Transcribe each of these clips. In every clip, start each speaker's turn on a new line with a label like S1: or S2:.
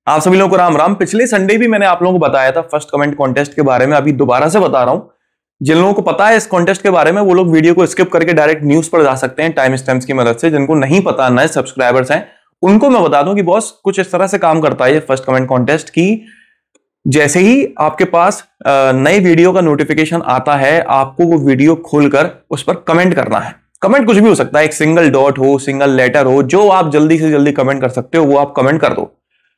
S1: आप सभी लोगों को राम राम। पिछले संडे भी मैंने आप लोगों को बताया था फर्स्ट कमेंट कॉन्टेस्ट के बारे में, अभी दोबारा से बता रहा हूं। जिन लोगों को पता है इस कॉन्टेस्ट के बारे में वो लोग वीडियो को स्किप करके डायरेक्ट न्यूज पर जा सकते हैं टाइम स्टैम्प्स की मदद से। जिनको नहीं पता, नए सब्सक्राइबर्स हैं, उनको मैं बता दूं कि बॉस कुछ इस तरह से काम करता है ये फर्स्ट कमेंट कॉन्टेस्ट की। जैसे ही आपके पास नए वीडियो का नोटिफिकेशन आता है, आपको वो वीडियो खोलकर उस पर कमेंट करना है। कमेंट कुछ भी हो सकता है, एक सिंगल डॉट हो, सिंगल लेटर हो, जो आप जल्दी से जल्दी कमेंट कर सकते हो वो आप कमेंट कर दो।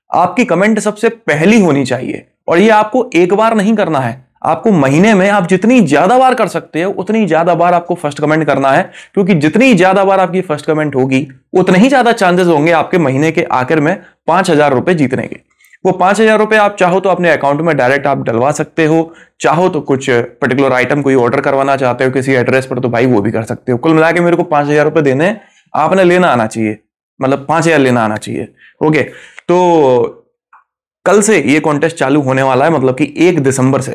S1: आपकी कमेंट सबसे पहली होनी चाहिए और ये आपको एक बार नहीं करना है, आपको महीने में आप जितनी ज्यादा बार कर सकते हो उतनी ज्यादा बार आपको फर्स्ट कमेंट करना है। क्योंकि जितनी ज्यादा बार आपकी फर्स्ट कमेंट होगी उतने ही ज्यादा चांसेस होंगे आपके महीने के आखिर में 5,000 रुपए जीतने के। वो 5,000 रुपए आप चाहो तो अपने अकाउंट में डायरेक्ट आप डलवा सकते हो, चाहो तो कुछ पर्टिकुलर आइटम कोई ऑर्डर करवाना चाहते हो किसी एड्रेस पर तो भाई वो भी कर सकते हो। कुल मिला के मेरे को 5,000 रुपए देने हैं, आपने लेना आना चाहिए, मतलब 5,000 लेना आना चाहिए। ओके, तो कल से ये कॉन्टेस्ट चालू होने वाला है, मतलब कि 1 दिसंबर से।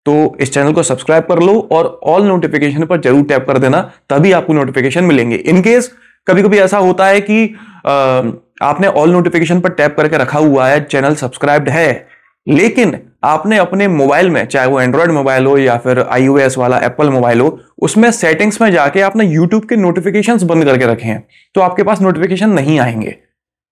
S1: तो इस चैनल को सब्सक्राइब कर लो और ऑल नोटिफिकेशन पर जरूर टैप कर देना, तभी आपको नोटिफिकेशन मिलेंगे। इनकेस कभी कभी ऐसा होता है कि आपने ऑल नोटिफिकेशन पर टैप करके रखा हुआ है, चैनल सब्सक्राइब्ड है, लेकिन आपने अपने मोबाइल में, चाहे वो एंड्रॉयड मोबाइल हो या फिर iOS वाला एप्पल मोबाइल हो, उसमें सेटिंग्स में जाके आपने यूट्यूब के नोटिफिकेशंस बंद करके रखे हैं, तो आपके पास नोटिफिकेशन नहीं आएंगे।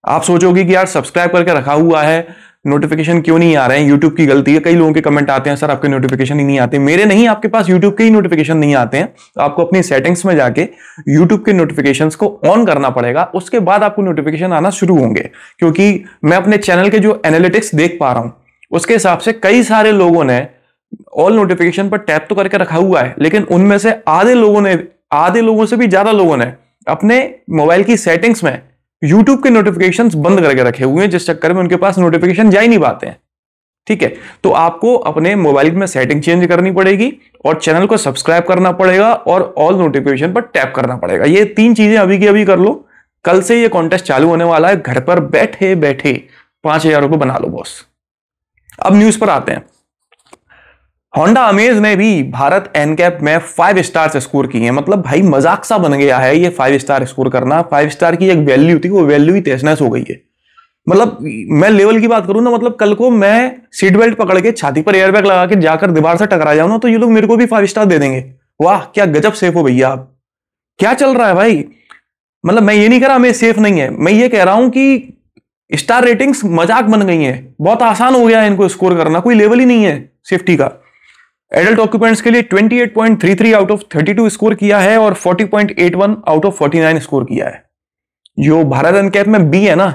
S1: आप सोचोगे कि यार सब्सक्राइब करके रखा हुआ है, नोटिफिकेशन क्यों नहीं आ रहे हैं, यूट्यूब की गलती है। कई लोगों के कमेंट आते हैं, सर आपके नोटिफिकेशन ही नहीं आते। मेरे नहीं, आपके पास यूट्यूब के ही नोटिफिकेशन नहीं आते हैं। तो आपको अपनी सेटिंग्स में जाके यूट्यूब के नोटिफिकेशंस को ऑन करना पड़ेगा, उसके बाद आपको नोटिफिकेशन आना शुरू होंगे। क्योंकि मैं अपने चैनल के जो एनालिटिक्स देख पा रहा हूं उसके हिसाब से कई सारे लोगों ने ऑल नोटिफिकेशन पर टैप तो करके रखा हुआ है, लेकिन उनमें से आधे लोगों से भी ज्यादा लोगों ने अपने मोबाइल की सेटिंग्स में YouTube के नोटिफिकेशंस बंद करके रखे हुए हैं, जिस चक्कर में उनके पास नोटिफिकेशन जा ही नहीं पाते हैं। ठीक है, तो आपको अपने मोबाइल में सेटिंग चेंज करनी पड़ेगी और चैनल को सब्सक्राइब करना पड़ेगा और ऑल नोटिफिकेशन पर टैप करना पड़ेगा। ये 3 चीजें अभी की अभी कर लो। कल से ये कॉन्टेस्ट चालू होने वाला है, घर पर बैठे बैठे 5,000 रुपए बना लो बॉस। अब न्यूज पर आते हैं। होंडा अमेज ने भी भारत एनकैप में 5 स्टार्स स्कोर किए हैं। मतलब भाई मजाक सा बन गया है ये 5 स्टार स्कोर करना। 5 स्टार की एक वैल्यू थी, वो वैल्यू ही तहस-नहस हो गई है। मतलब मैं लेवल की बात करूं ना, मतलब कल को मैं सीट बेल्ट पकड़ के छाती पर एयरबैग लगा के जाकर दीवार से टकरा जाऊं ना, तो ये लोग मेरे को भी 5 स्टार दे देंगे। वाह क्या गजब सेफ हो भैया आप, क्या चल रहा है भाई। मतलब मैं ये नहीं कह रहा मैं सेफ नहीं है, मैं ये कह रहा हूं कि स्टार रेटिंग्स मजाक बन गई है, बहुत आसान हो गया है इनको स्कोर करना, कोई लेवल ही नहीं है सेफ्टी का। एडल्ट ऑक्यूपेंट्स के लिए 28.33 आउट ऑफ 32 स्कोर किया है और 40.81 आउट ऑफ 49 स्कोर किया है। जो भारत एनकैप में बी है ना,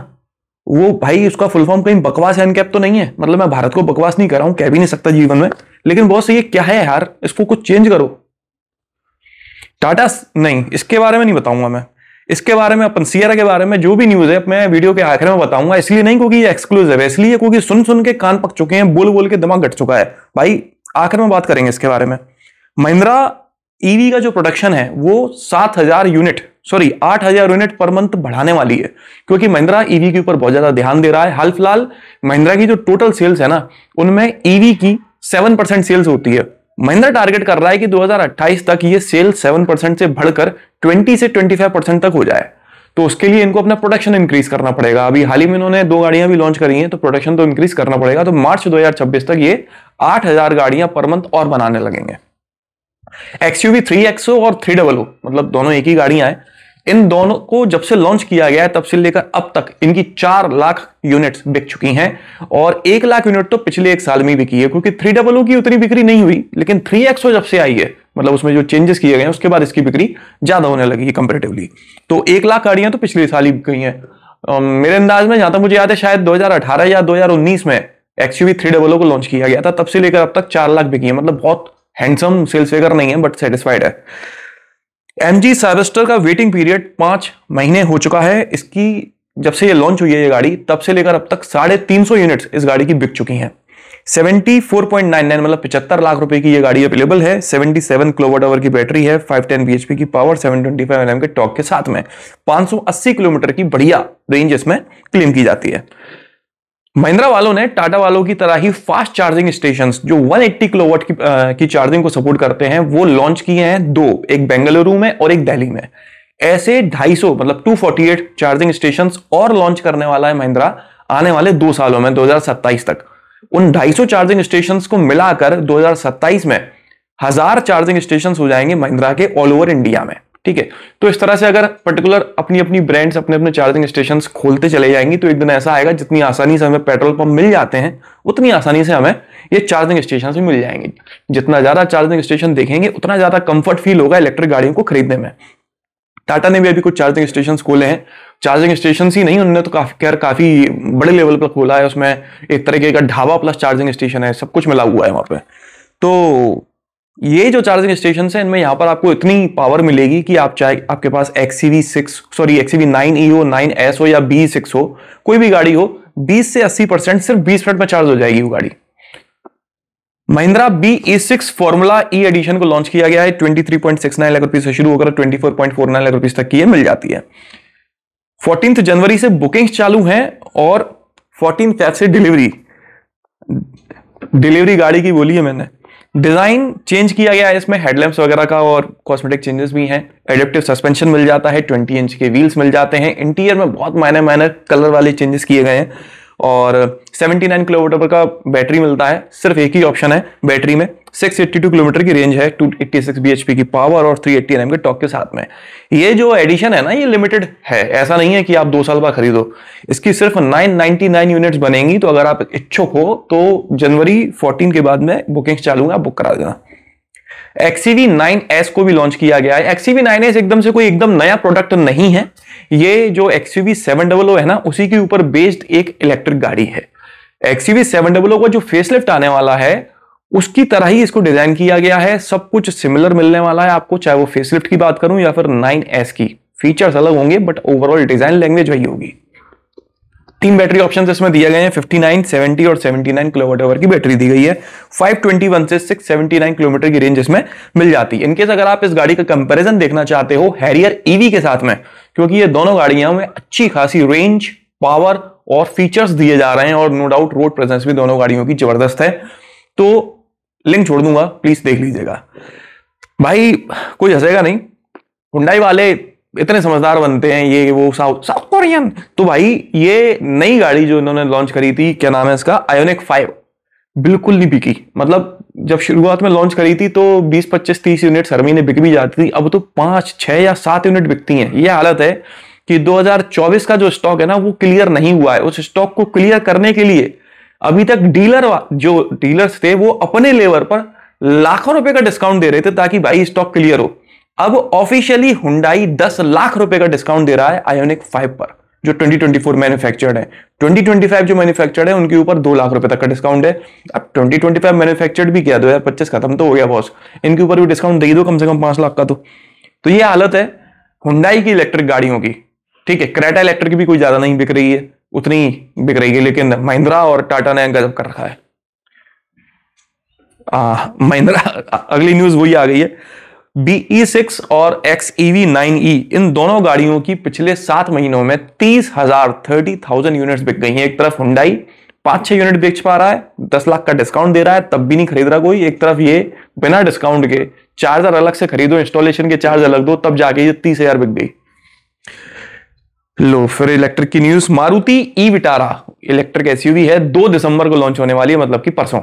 S1: वो भाई उसका फुल फॉर्म कहीं बकवास एनकैप तो नहीं है। मतलब मैं भारत को बकवास नहीं कर रहा हूं, कह भी नहीं सकता जीवन में, लेकिन बहुत से ये क्या है यार, इसको कुछ चेंज करो। टाटा नहीं, इसके बारे में नहीं बताऊंगा मैं। इसके बारे में अपन सियरा के बारे में जो भी न्यूज है मैं वीडियो के आखिर में बताऊंगा। इसलिए नहीं क्योंकि ये एक्सक्लूसिव है, इसलिए क्योंकि सुन सुन के कान पक चुके हैं, बोल बोल के दिमाग घट चुका है भाई। आखिर में बात करेंगे इसके बारे में। महिंद्रा ईवी का जो प्रोडक्शन है वो 8,000 यूनिट पर मंथ बढ़ाने वाली है, क्योंकि महिंद्रा ईवी के ऊपर बहुत ज्यादा ध्यान दे रहा है। हाल फिलहाल महिंद्रा की जो टोटल सेल्स है ना, उनमें ईवी की 7% सेल्स होती है। महिंद्रा टारगेट कर रहा है कि 2028 तक ये सेल 7% से बढ़कर 20 से 25% तक हो जाए। तो उसके लिए इनको अपना प्रोडक्शन इंक्रीज करना पड़ेगा। अभी हाल ही में इन्होंने 2 गाड़ियां भी लॉन्च करी हैं, तो प्रोडक्शन तो इंक्रीज करना पड़ेगा। तो मार्च 2026 तक ये 8,000 गाड़ियां पर मंथ और बनाने लगेंगे। XUV 3XO और 300, मतलब दोनों एक ही गाड़ियां हैं। इन दोनों को जब से लॉन्च किया गया है तब से लेकर अब तक इनकी 4 लाख यूनिट्स बिक चुकी हैं और 1 लाख यूनिट तो पिछले 1 साल में बिकी है, क्योंकि 300 की उतनी बिक्री नहीं हुई, लेकिन 3XO जब से आई है, मतलब उसमें जो चेंजेस किए गए हैं उसके बाद इसकी बिक्री ज्यादा होने लगी है कंपैरेटिवली। तो 1 लाख गाड़ियां तो पिछले साल ही बिक गई हैं। मेरे अंदाज में, जहां तक मुझे याद है, शायद 2018 या 2019 में XUV 300 को लॉन्च किया गया था, तब से लेकर अब तक 4 लाख बिकी है। मतलब बहुत हैंडसम सेल्स फिगर नहीं है, बट सेटिस्फाइड है। MG साइबस्टर का वेटिंग पीरियड 5 महीने हो चुका है। इसकी जब से ये लॉन्च हुई है ये गाड़ी, तब से लेकर अब तक 350 यूनिट्स इस गाड़ी की बिक चुकी हैं। 74.99 मतलब 75 लाख रुपए की ये गाड़ी अवेलेबल है। 77 किलोवाट आवर की बैटरी है, 510 bhp की पावर, 725 Nm के टॉर्क के साथ में 580 किलोमीटर की बढ़िया रेंज इसमें क्लेम की जाती है। महिंद्रा वालों ने टाटा वालों की तरह ही फास्ट चार्जिंग स्टेशंस जो 180 किलोवाट की चार्जिंग को सपोर्ट करते हैं वो लॉन्च किए हैं 2, एक बेंगलुरु में और एक दिल्ली में। ऐसे 250 मतलब 248 चार्जिंग स्टेशंस और लॉन्च करने वाला है महिंद्रा आने वाले 2 सालों में 2027 तक। उन 250 चार्जिंग स्टेशन को मिलाकर 2027 में 1000 चार्जिंग स्टेशन हो जाएंगे महिंद्रा के ऑल ओवर इंडिया में। ठीक है, तो इस तरह से अगर पर्टिकुलर अपनी अपनी ब्रांड्स अपने अपने चार्जिंग स्टेशन खोलते चले जाएंगी तो एक दिन ऐसा आएगा जितनी आसानी से हमें पेट्रोल पंप मिल जाते हैं उतनी आसानी से हमें ये चार्जिंग स्टेशन भी मिल जाएंगे। जितना ज्यादा चार्जिंग स्टेशन देखेंगे उतना ज्यादा कंफर्ट फील होगा इलेक्ट्रिक गाड़ियों को खरीदने में। टाटा ने भी अभी कुछ चार्जिंग स्टेशन खोले हैं, चार्जिंग स्टेशन ही नहीं, उन्होंने तो काफी बड़े लेवल पर खोला है। उसमें एक तरीके का ढाबा प्लस चार्जिंग स्टेशन है, सब कुछ मिला हुआ है वहां पे। तो ये जो चार्जिंग स्टेशन है इनमें यहाँ पर आपको इतनी पावर मिलेगी कि आप चाहे आपके पास XEV 9e हो, 9S हो या BE6 हो, कोई भी गाड़ी हो, 20 से 80% सिर्फ 20 मिनट में चार्ज हो जाएगी वो गाड़ी। महिंद्रा BE6 फॉर्मूला ई एडिशन को लॉन्च किया गया है। 23.69 लाख रुपए से शुरू होकर 24.49 लाख रुपए तक की ये मिल जाती है। 14 जनवरी से बुकिंग्स चालू हैं और 14 फेब से डिलीवरी गाड़ी की बोली है मैंने। डिजाइन चेंज किया गया है इसमें, हेडलैम्प्स वगैरह का और कॉस्मेटिक चेंजेस भी हैं। एडेप्टिव सस्पेंशन मिल जाता है, 20 इंच के व्हील्स मिल जाते हैं। इंटीरियर में बहुत माइनर कलर वाले चेंजेस किए गए हैं और 79 किलोमीटर का बैटरी मिलता है। सिर्फ एक ही ऑप्शन है बैटरी में, 682 किलोमीटर की रेंज है, 286 bhp की पावर और 380 Nm के टॉर्क के साथ में। ये जो एडिशन है ना ये लिमिटेड है, ऐसा नहीं है कि आप 2 साल बाद खरीदो। इसकी सिर्फ 999 यूनिट्स बनेंगी, तो अगर आप इच्छुक हो तो जनवरी 14 के बाद में बुकिंग चालू है, आप बुक करा देना। XEV 9S को भी लॉन्च किया गया है। XEV 9S एकदम से कोई एकदम नया प्रोडक्ट नहीं है, ये जो XUV 700 है ना उसी के ऊपर बेस्ड एक इलेक्ट्रिक गाड़ी है। XUV 700 का जो फेसलिफ्ट आने वाला है उसकी तरह ही इसको डिजाइन किया गया है, सब कुछ सिमिलर मिलने वाला है आपको, चाहे वो फेसलिफ्ट की बात करूं या फिर 9S की। फीचर्स अलग होंगे बट ओवरऑल डिजाइन लैंग्वेज वही होगी। 3 बैटरी ऑप्शंस इसमें दिए गए हैं, 59, 70 और 79 किलोवाट आवर की बैटरी दी गई है। 521 से 679 किलोमीटर की रेंज इसमें मिल जाती है। इनकेस अगर आप इस गाड़ी का कंपैरिजन देखना चाहते हो हैरियर ईवी के साथ में, क्योंकि ये दोनों गाड़ियां में अच्छी खासी रेंज, पावर और फीचर्स दिए जा रहे हैं और नो डाउट रोड प्रेजेंस भी दोनों गाड़ियों की जबरदस्त है, तो लिंक छोड़ दूंगा, प्लीज देख लीजिएगा। भाई कोई हंसेगा नहीं, हुंडई वाले इतने समझदार बनते हैं, ये वो साउथ कोरियन। तो भाई ये नई गाड़ी जो इन्होंने लॉन्च करी थी, क्या नाम है इसका, आयोनिक 5, बिल्कुल नहीं बिकी। मतलब जब शुरुआत में लॉन्च करी थी तो 20, 25, 30 यूनिट हर महीने बिक भी जाती थी, अब तो 5, 6 या 7 यूनिट बिकती हैं। ये हालत है कि 2024 का जो स्टॉक है ना वो क्लियर नहीं हुआ है। उस स्टॉक को क्लियर करने के लिए अभी तक डीलर्स थे वो अपने लेवल पर लाखों रुपए का डिस्काउंट दे रहे थे ताकि भाई स्टॉक क्लियर हो। अब ऑफिशियली हुंडई 10 लाख रुपए का डिस्काउंट दे रहा है आयोनिक 5 पर, जो 2024 मैन्युफैक्चर्ड है। 2025 जो मैन्युफैक्चर्ड है उनके ऊपर 2 लाख रुपए तक का डिस्काउंट है। अब 2025 मैन्युफैक्चर्ड भी किया, 2025 खत्म तो हो गया बॉस, इनके ऊपर भी डिस्काउंट दे दो कम से कम 5 लाख का। तो ये हालत है हुंडई की इलेक्ट्रिक गाड़ियों की। ठीक है, क्रेटा इलेक्ट्रिक भी कोई ज्यादा नहीं बिक रही है, उतनी बिक रही है, लेकिन महिंद्रा और टाटा ने गजब कर रखा है। महिंद्रा, अगली न्यूज वही आ गई है, BE6 और XEV 9e इन दोनों गाड़ियों की पिछले 7 महीनों में 30,000 यूनिट्स बिक गई हैं। एक तरफ हुंडई 5-6 यूनिट बेच पा रहा है, 10 लाख का डिस्काउंट दे रहा है, तब भी नहीं खरीद रहा कोई। एक तरफ ये बिना डिस्काउंट के चार्जर अलग से खरीदो, इंस्टॉलेशन के चार्ज अलग दो, तब जाके ये 30,000 बिक गई। लो फिर इलेक्ट्रिक की news, Maruti e Vitara electric SUV है, 2 दिसंबर को लॉन्च होने वाली है, मतलब कि परसों।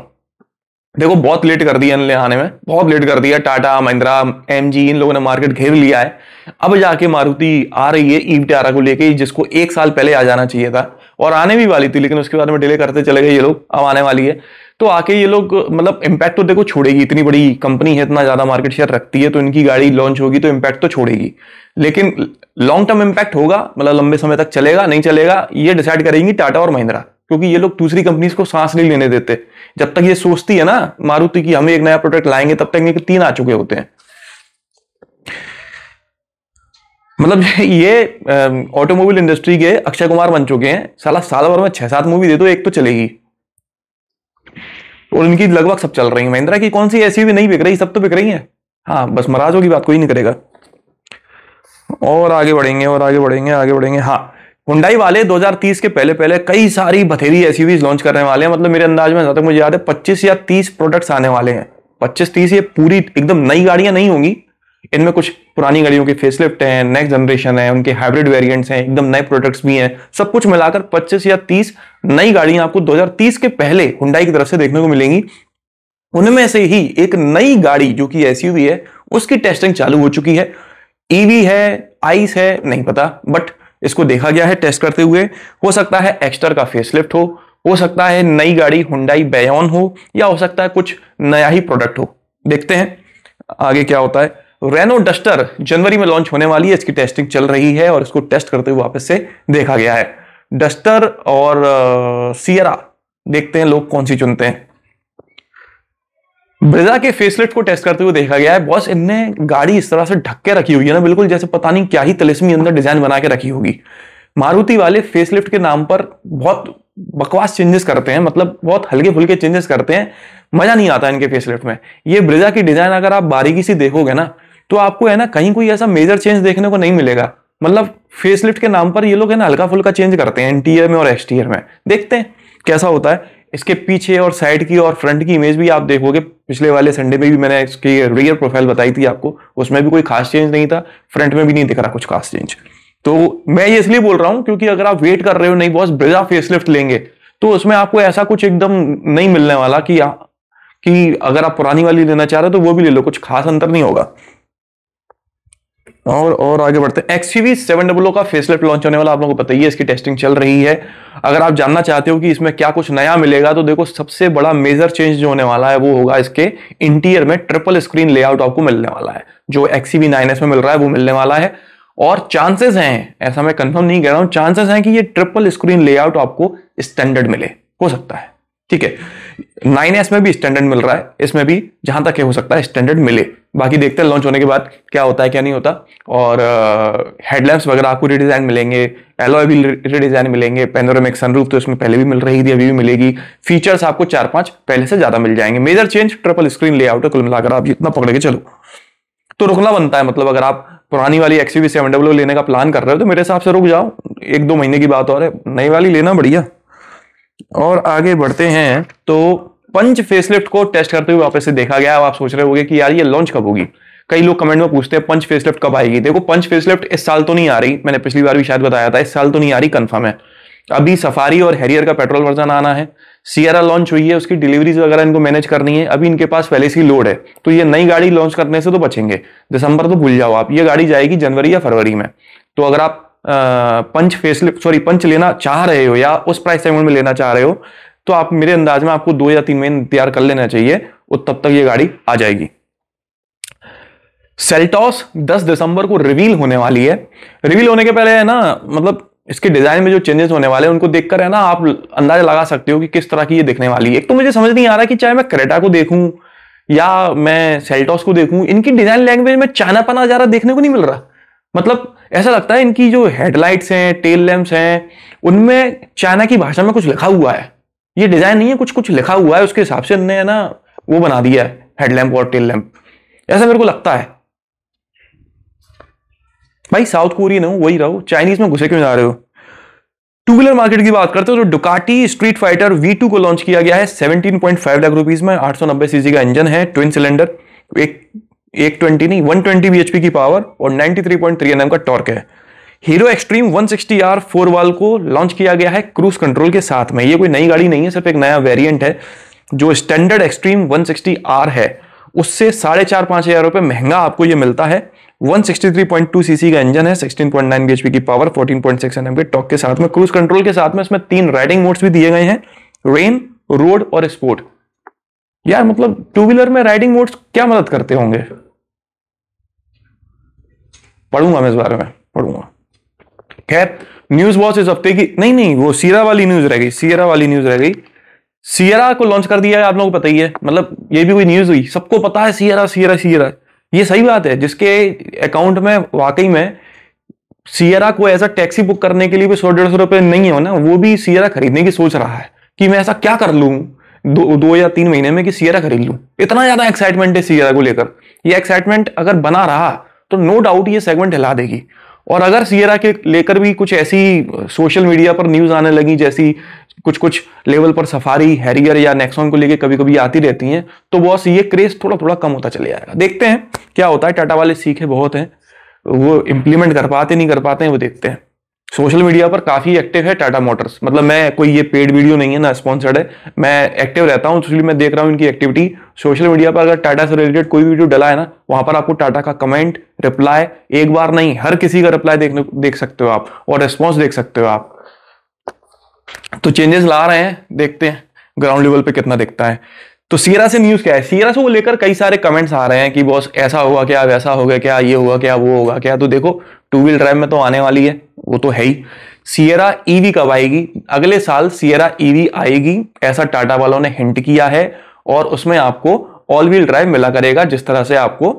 S1: देखो बहुत लेट कर दिया इन्हें आने में, बहुत लेट कर दिया। टाटा, महिंद्रा, MG इन लोगों ने मार्केट घेर लिया है। अब जाके मारुति आ रही है ई विटारा को लेके, जिसको 1 साल पहले आ जाना चाहिए था और आने भी वाली थी, लेकिन उसके बाद में डिले करते चले गए ये लोग। अब आने वाली है तो आके ये लोग मतलब इंपैक्ट तो देखो छोड़ेगी, इतनी बड़ी कंपनी है, इतना ज्यादा मार्केट शेयर रखती है, तो इनकी गाड़ी लॉन्च होगी तो इंपैक्ट तो छोड़ेगी, लेकिन लॉन्ग टर्म इंपैक्ट होगा, मतलब लंबे समय तक चलेगा नहीं चलेगा ये डिसाइड करेंगी टाटा और महिंद्रा, क्योंकि ये लोग दूसरी कंपनीज को सांस नहीं लेने देते। जब तक ये सोचती है ना मारुति की हम एक नया प्रोडक्ट लाएंगे, तब तक ये 3 आ चुके होते हैं। मतलब ये ऑटोमोबाइल इंडस्ट्री के अक्षय कुमार बन चुके हैं। साल भर में 6-7 मूवी दे दो, एक तो चलेगी, और इनकी लगभग सब चल रही है। महिंद्रा की कौन सी SUV नहीं बिक रही, सब तो बिक रही है। हाँ बस महाराजों की बात कोई नहीं करेगा। और आगे बढ़ेंगे और आगे बढ़ेंगे आगे बढ़ेंगे। हाँ, हुंडई वाले 2030 के पहले कई सारी बथेरी SUVs लॉन्च करने वाले हैं। मतलब मेरे अंदाज में, जहां तक मुझे याद है, 25 या 30 प्रोडक्ट्स आने वाले हैं। 25-30 ये पूरी एकदम नई गाड़ियां नहीं होंगी, इनमें कुछ पुरानी गाड़ियों के फेसलिफ्ट हैं, नेक्स्ट जनरेशन है, उनके हाइब्रिड वेरिएंट्स हैं, एकदम नए प्रोडक्ट्स भी हैं। सब कुछ मिलाकर 25 या 30 नई गाड़ियां आपको 2030 के पहले हुंडई की तरफ से देखने को मिलेंगी। उनमें से ही एक नई गाड़ी जो कि एसयूवी है, उसकी टेस्टिंग चालू हो चुकी है। ईवी है, आइस है, नहीं पता, बट इसको देखा गया है टेस्ट करते हुए। हो सकता है एक्स्टर का फेसलिफ्ट हो सकता है नई गाड़ी हुंडई बेयॉन हो, या हो सकता है कुछ नया ही प्रोडक्ट हो। देखते हैं आगे क्या होता है। रेनो डस्टर जनवरी में लॉन्च होने वाली है, इसकी टेस्टिंग चल रही है और इसको टेस्ट करते हुए वापस से देखा गया है। डस्टर और सियरा, देखते हैं लोग कौन सी चुनते हैं। ब्रेजा के फेसलिफ्ट को टेस्ट करते हुए देखा गया है। बॉस, इनने गाड़ी इस तरह से ढक के रखी हुई है ना, बिल्कुल जैसे पता नहीं क्या ही तिलिस्मी अंदर डिजाइन बना के रखी होगी। मारुति वाले फेसलिफ्ट के नाम पर बहुत बकवास चेंजेस करते हैं, मतलब बहुत हल्के फुल्के चेंजेस करते हैं, मजा नहीं आता इनके फेसलिफ्ट में। ये ब्रेजा की डिजाइन अगर आप बारीकी से देखोगे ना, तो आपको है ना कहीं कोई ऐसा मेजर चेंज देखने को नहीं मिलेगा। मतलब फेसलिफ्ट के नाम पर ये लोग है ना हल्का फुल्का चेंज करते हैं इंटीरियर में और एक्सटीरियर में। देखते हैं कैसा होता है। इसके पीछे और साइड की और फ्रंट की इमेज भी आप देखोगे, पिछले वाले संडे में भी मैंने इसकी रियर प्रोफाइल बताई थी आपको, उसमें भी कोई खास चेंज नहीं था, फ्रंट में भी नहीं दिख रहा कुछ खास चेंज। तो मैं ये इसलिए बोल रहा हूं क्योंकि अगर आप वेट कर रहे हो नहीं बॉस ब्रेजा फेसलिफ्ट लेंगे, तो उसमें आपको ऐसा कुछ एकदम नहीं मिलने वाला कि अगर आप पुरानी वाली लेना चाह रहे हो तो वो भी ले लो, कुछ खास अंतर नहीं होगा। और आगे बढ़ते हैं। XUV 700 का फेसलिफ्ट लॉन्च होने वाला, आप लोगों को पता ही है, इसकी टेस्टिंग चल रही है। अगर आप जानना चाहते हो कि इसमें क्या कुछ नया मिलेगा, तो देखो सबसे बड़ा मेजर चेंज जो होने वाला है वो होगा इसके इंटीरियर में ट्रिपल स्क्रीन लेआउट आपको मिलने वाला है, जो XUV 9S में मिल रहा है वो मिलने वाला है। और चांसेस हैं, ऐसा मैं कंफर्म नहीं कह रहा हूं, चांसेस हैं कि ये ट्रिपल स्क्रीन लेआउट आपको स्टैंडर्ड मिले, हो सकता है, ठीक है। 9S में भी स्टैंडर्ड मिल रहा है, इसमें भी जहां तक हो सकता है स्टैंडर्ड मिले। बाकी देखते हैं लॉन्च होने के बाद क्या होता है क्या नहीं होता। और हेडलैम्प्स वगैरह आपको रिडिजाइन मिलेंगे, एलॉय भी रिडिजाइन मिलेंगे, पैनोरामिक सनरूफ तो इसमें पहले भी मिल रही थी, अभी भी मिलेगी। फीचर्स आपको 4-5 पहले से ज्यादा मिल जाएंगे। Major change triple screen layout है, कुल मिलाकर आप जितना पकड़ के चलो तो रुकना बनता है। मतलब अगर आप पुरानी वाली XUV 700 लेने का प्लान कर रहे हो तो मेरे हिसाब से रुक जाओ, 1-2 महीने की बात और है, नई वाली लेना बढ़िया। और आगे बढ़ते हैं तो पंच फेसलिफ्ट को टेस्ट करते हुए वापस से देखा गया। अब आप सोच रहे होंगे कि यार ये लॉन्च कब होगी, कई लोग कमेंट में पूछते हैं पंच फेसलिफ्ट कब आएगी। देखो पंच फेसलिफ्ट इस साल तो नहीं आ रही, मैंने पिछली बार भी शायद बताया था, इस साल तो नहीं आ रही, कंफर्म है। अभी सफारी और हैरियर का पेट्रोल वर्जन आना है। सियरा लॉन्च हुई है, उसकी डिलीवरीज वगैरह इनको मैनेज करनी है, अभी इनके पास पहले से ही लोड है, तो ये नई गाड़ी लॉन्च करने से तो बचेंगे। दिसंबर तो भूल जाओ आप, ये गाड़ी जाएगी जनवरी या फरवरी में। तो अगर आप पंच लेना चाह रहे हो या उस प्राइस सेगमेंट में लेना चाह रहे हो, तो आप मेरे अंदाज में आपको 2 या 3 महीने तैयार कर लेना चाहिए, और तब तक ये गाड़ी आ जाएगी। सेल्टॉस 10 दिसंबर को रिवील होने वाली है। रिवील होने के पहले है ना, मतलब इसके डिजाइन में जो चेंजेस होने वाले हैं उनको देखकर है ना आप अंदाजा लगा सकते हो कि किस तरह की ये दिखने वाली है। एक तो मुझे समझ नहीं आ रहा कि चाहे मैं क्रेटा को देखूं या मैं सेल्टॉस को देखूं, इनकी डिजाइन लैंग्वेज में चाइनापना ज्यादा देखने को नहीं मिल रहा। मतलब ऐसा लगता है इनकी जो हेडलाइट्स हैं, टेल लैंप्स हैं, उनमें चाइना की भाषा में कुछ लिखा हुआ है। ये डिजाइन नहीं है, कुछ कुछ लिखा हुआ है, उसके हिसाब से इन्होंने है ना वो बना दिया है हेडलैम्प और टेल लैंप, ऐसा मेरे को लगता है। भाई साउथ कोरियन हो वही रहो, चाइनीज में घुसे क्यों जा रहे हो। टू व्हीलर मार्केट की बात करते हो तो डुकाटी स्ट्रीट फाइटर V2 को लॉन्च किया गया है 17.5 लाख रुपीस में। 890 सीसी का इंजन है, ट्विन सिलेंडर, 120 नहीं 120 bhp की पावर और 93.3 Nm का टॉर्क है। हीरो एक्सट्रीम 160R 4 वाल को लॉन्च किया गया है क्रूज कंट्रोल के साथ में। ये कोई नई गाड़ी नहीं है, सिर्फ एक नया वेरिएंट है। जो स्टैंडर्ड एक्सट्रीम 160R है उससे 4,500-5 हजार रुपए महंगा आपको ये मिलता है। 163.2 सीसी का इंजन है, 16.9 bhp की पावर, 14.6 Nm के टॉर्क के साथ में, क्रूज कंट्रोल के साथ में इसमें 3 राइडिंग मोड्स भी दिए गए हैं, रेन, रोड और स्पोर्ट। यार मतलब टू व्हीलर में राइडिंग मोड्स क्या मदद करते होंगे, पढ़ूंगा मैं इस बारे में, पढ़ूंगा। खैर न्यूज बॉस इस हफ्ते की नहीं वो सियरा वाली न्यूज रह गई, सियरा वाली न्यूज रह गई। सियरा को लॉन्च कर दिया है, आप लोगों को पता ही है, मतलब ये भी कोई न्यूज हुई, सबको पता है सियरा सियरा सियरा, ये सही बात है। जिसके अकाउंट में वाकई में सियरा को ऐसा टैक्सी बुक करने के लिए भी 100-150 रुपए नहीं हो ना, वो भी सियरा खरीदने की सोच रहा है कि मैं ऐसा क्या कर लूं 2 या 3 महीने में कि सियरा खरीद लूं। इतना ज्यादा एक्साइटमेंट है सियरा को लेकर। ये एक्साइटमेंट अगर बना रहा तो नो डाउट ये सेगमेंट हिला देगी। और अगर सियरा के लेकर भी कुछ ऐसी सोशल मीडिया पर न्यूज आने लगी, जैसी कुछ कुछ लेवल पर सफारी, हैरियर या नेक्सॉन को लेके कभी कभी आती रहती हैं, तो बॉस ये क्रेज थोड़ा थोड़ा कम होता चले जाएगा। देखते हैं क्या होता है। टाटा वाले सीखे बहुत हैं, वो इंप्लीमेंट कर पाते नहीं कर पाते हैं, वो देखते हैं। सोशल मीडिया पर काफी एक्टिव है टाटा मोटर्स, मतलब मैं कोई ये पेड वीडियो नहीं है ना स्पॉन्सर्ड है, मैं एक्टिव रहता हूं, इसलिए मैं देख रहा हूं इनकी एक्टिविटी सोशल मीडिया पर। अगर टाटा से रिलेटेड कोई वीडियो डला है ना, वहां पर आपको टाटा का कमेंट, रिप्लाई, एक बार नहीं हर किसी का रिप्लाई देख सकते हो आप, और रिस्पॉन्स देख सकते हो आप। तो चेंजेस ला रहे हैं, देखते हैं ग्राउंड लेवल पे कितना दिखता है। तो सियरा से न्यूज क्या है, सियरा से वो लेकर कई सारे कमेंट्स आ रहे हैं कि बॉस ऐसा होगा क्या, वैसा होगा क्या, ये होगा क्या, वो होगा क्या। तो देखो 2 व्हील ड्राइव में तो आने वाली है, वो तो है ही। सियरा ईवी कब आएगी? अगले साल सियरा ईवी आएगी, ऐसा टाटा वालों ने हिंट किया है, और उसमें आपको ऑल व्हील ड्राइव मिला करेगा, जिस तरह से आपको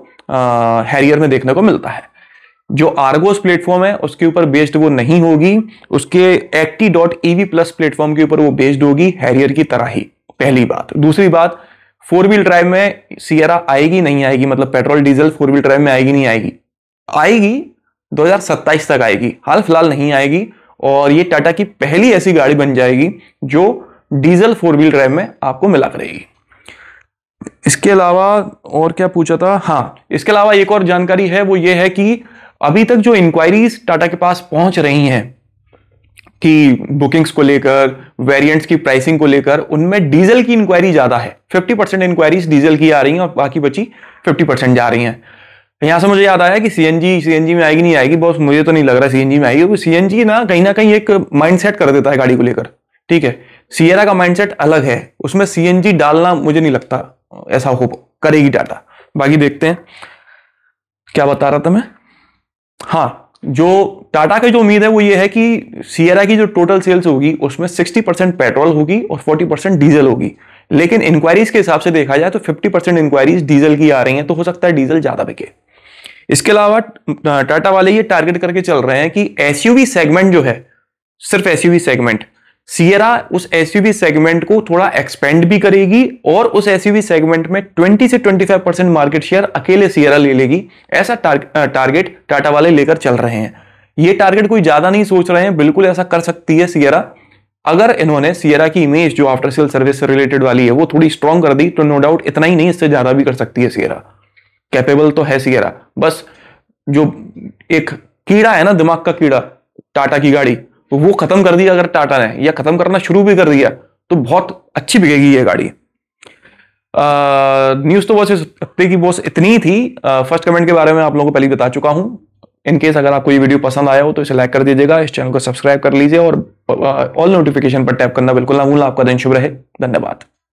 S1: हैरियर में देखने को मिलता है। जो आर्गोस प्लेटफॉर्म है उसके ऊपर बेस्ड वो नहीं होगी, उसके acti.ev प्लस प्लेटफॉर्म के ऊपर वो बेस्ड होगी, हैरियर की तरह ही। पहली बात। दूसरी बात, 4 व्हील ड्राइव में सियरा आएगी नहीं आएगी, मतलब पेट्रोल डीजल 4 व्हील ड्राइव में आएगी नहीं आएगी? आएगी, 2027 तक आएगी, हाल फिलहाल नहीं आएगी। और ये टाटा की पहली ऐसी गाड़ी बन जाएगी जो डीजल 4 व्हील ड्राइव में आपको मिला करेगी। इसके अलावा और क्या पूछा था? हाँ, इसके अलावा एक और जानकारी है, वो ये है कि अभी तक जो इंक्वायरीज टाटा के पास पहुंच रही हैं कि बुकिंग्स को लेकर, वेरिएंट्स की प्राइसिंग को लेकर, उनमें डीजल की इंक्वायरी ज्यादा है। 50% इंक्वायरीज डीजल की आ रही हैं और बाकी बची 50% जा रही हैं। यहां से मुझे याद आया कि सीएनजी में आएगी नहीं आएगी, बॉस मुझे तो नहीं लग रहा सीएनजी में आएगी, क्योंकि सीएनजी ना कहीं एक माइंडसेट कर देता है गाड़ी को लेकर। ठीक है, सियरा का माइंडसेट अलग है, उसमें सीएनजी डालना मुझे नहीं लगता ऐसा हो करेगी टाटा। बाकी देखते हैं। क्या बता रहा था मैं? हाँ, जो टाटा की जो उम्मीद है वो ये है कि सियरा की जो टोटल सेल्स होगी उसमें 60% पेट्रोल होगी और 40% डीजल होगी। लेकिन इंक्वायरीज के हिसाब से देखा जाए तो 50% इंक्वायरीज डीजल की आ रही हैं, तो हो सकता है डीजल ज्यादा बिके। इसके अलावा टाटा वाले ये टारगेट करके चल रहे हैं कि एसयूवी सेगमेंट जो है, सिर्फ एसयूवी सेगमेंट, सियरा उस एसयूवी सेगमेंट को थोड़ा एक्सपेंड भी करेगी और उस एसयूवी सेगमेंट में 20 से 25% मार्केट शेयर अकेले सियरा ले लेगी। ऐसा टारगेट टाटा वाले लेकर चल रहे हैं। ये टारगेट कोई ज्यादा नहीं सोच रहे हैं, बिल्कुल ऐसा कर सकती है सियरा। अगर इन्होंने सियरा की इमेज जो आफ्टर सेल सर्विस से रिलेटेड वाली है वो थोड़ी स्ट्रॉन्ग कर दी, तो नो डाउट इतना ही नहीं, इससे ज्यादा भी कर सकती है सियरा। कैपेबल तो है सियरा, बस जो एक कीड़ा है ना, दिमाग का कीड़ा, टाटा की गाड़ी, वो खत्म कर दिया अगर टाटा ने, या खत्म करना शुरू भी कर दिया, तो बहुत अच्छी बिकेगी ये गाड़ी। न्यूज तो बस इस हफ्ते की बॉस इतनी ही थी। फर्स्ट कमेंट के बारे में आप लोगों को पहले बता चुका हूं। इनकेस अगर आपको ये वीडियो पसंद आया हो तो इसे लाइक कर दीजिएगा, इस चैनल को सब्सक्राइब कर लीजिए और ऑल नोटिफिकेशन पर टैप करना बिल्कुल ना भूलना। आपका दिन शुभ रहे, धन्यवाद।